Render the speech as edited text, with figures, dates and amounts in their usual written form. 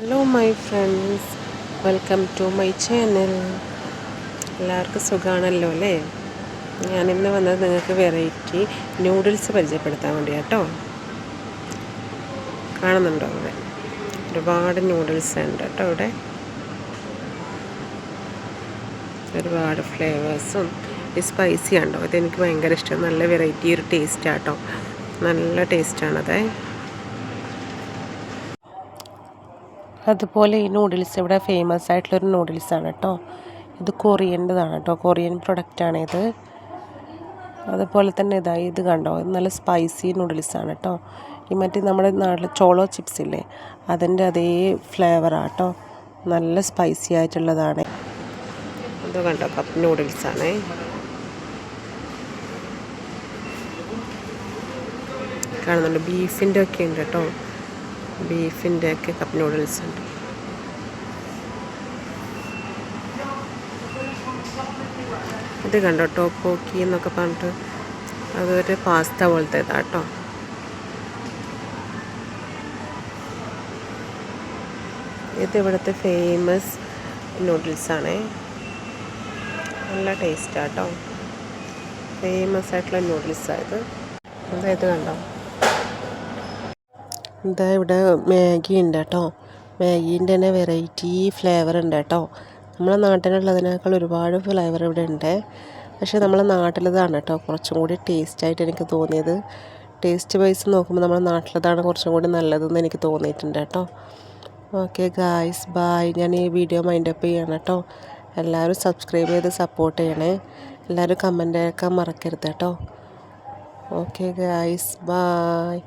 Hello my friends, welcome to my channel. എല്ലാവർക്കും സുഖമാണല്ലോ അല്ലേ? ഞാനിന്ന് വന്നത് നിങ്ങൾക്ക് വെറൈറ്റി നൂഡിൽസ് പരിചയപ്പെടുത്താൻ വേണ്ടി കേട്ടോ. കാണുന്നുണ്ടോ? ഇവിടെ ഒരുപാട് നൂഡിൽസ് ഉണ്ട് കേട്ടോ. ഇവിടെ ഒരുപാട് ഫ്ലേവേഴ്സും ഈ സ്പൈസി ഉണ്ടോ, ഇതെനിക്ക് ഭയങ്കര ഇഷ്ടം. നല്ല വെറൈറ്റി ഒരു ടേസ്റ്റാട്ടോ, നല്ല ടേസ്റ്റാണത്. അതുപോലെ ഈ നൂഡിൽസ് ഇവിടെ ഫേമസ് ആയിട്ടുള്ളൊരു നൂഡിൽസാണ് കേട്ടോ. ഇത് കൊറിയൻ്റെതാണ് കേട്ടോ, കൊറിയൻ പ്രൊഡക്റ്റാണിത്. അതുപോലെ തന്നെ ഇത് കണ്ടോ, ഇത് നല്ല സ്പൈസി നൂഡിൽസാണ് കേട്ടോ. ഈ മറ്റേ നമ്മുടെ നാട്ടിൽ ചോളോ ചിപ്സ് ഇല്ലേ, അതിൻ്റെ അതേ ഫ്ലേവറാണ് കേട്ടോ. നല്ല സ്പൈസി ആയിട്ടുള്ളതാണ്. ഇത് കണ്ടോ, കപ്പ് നൂഡിൽസാണേ. കാണുന്നുണ്ട്, ബീഫിൻ്റെ ഒക്കെ ഉണ്ട് കേട്ടോ. ബീഫിൻ്റെ ഒക്കെ കപ്പ് നൂഡിൽസ് ഉണ്ട്. ഇത് കണ്ടോ, ടോപ്പോക്കി എന്നൊക്കെ പറഞ്ഞിട്ട് അതൊരു പാസ്ത പോലത്തെ ഇതാട്ടോ. ഇത് ഇവിടുത്തെ ഫേമസ് നൂഡിൽസാണേ. നല്ല ടേസ്റ്റാട്ടോ, ഫേമസ് ആയിട്ടുള്ള നൂഡിൽസാണ് ഇത്. ഇത് കണ്ടോ, ഇവിടെ മാഗി ഉണ്ട് കേട്ടോ. മാഗീൻ്റെ തന്നെ വെറൈറ്റി ഫ്ലേവർ ഉണ്ട് കേട്ടോ. നമ്മളെ നാട്ടിലുള്ളതിനേക്കാൾ ഒരുപാട് ഫ്ലേവർ ഇവിടെ ഉണ്ട്. പക്ഷേ നമ്മളെ നാട്ടിലതാണ് കേട്ടോ കുറച്ചും കൂടി ടേസ്റ്റായിട്ട് എനിക്ക് തോന്നിയത്. ടേസ്റ്റ് വൈസ് നോക്കുമ്പോൾ നമ്മളെ നാട്ടിലതാണ് കുറച്ചും കൂടി നല്ലതെന്ന് എനിക്ക് തോന്നിയിട്ടുണ്ട് കേട്ടോ. Okay guys, bye. ഞാൻ ഈ വീഡിയോ മൈൻഡപ്പ് ചെയ്യണം കേട്ടോ. എല്ലാവരും സബ്സ്ക്രൈബ് ചെയ്ത് സപ്പോർട്ട് ചെയ്യണേ. എല്ലാവരും കമൻ്റ് അയക്കാൻ മറക്കരുത് കേട്ടോ. Okay guys, bye.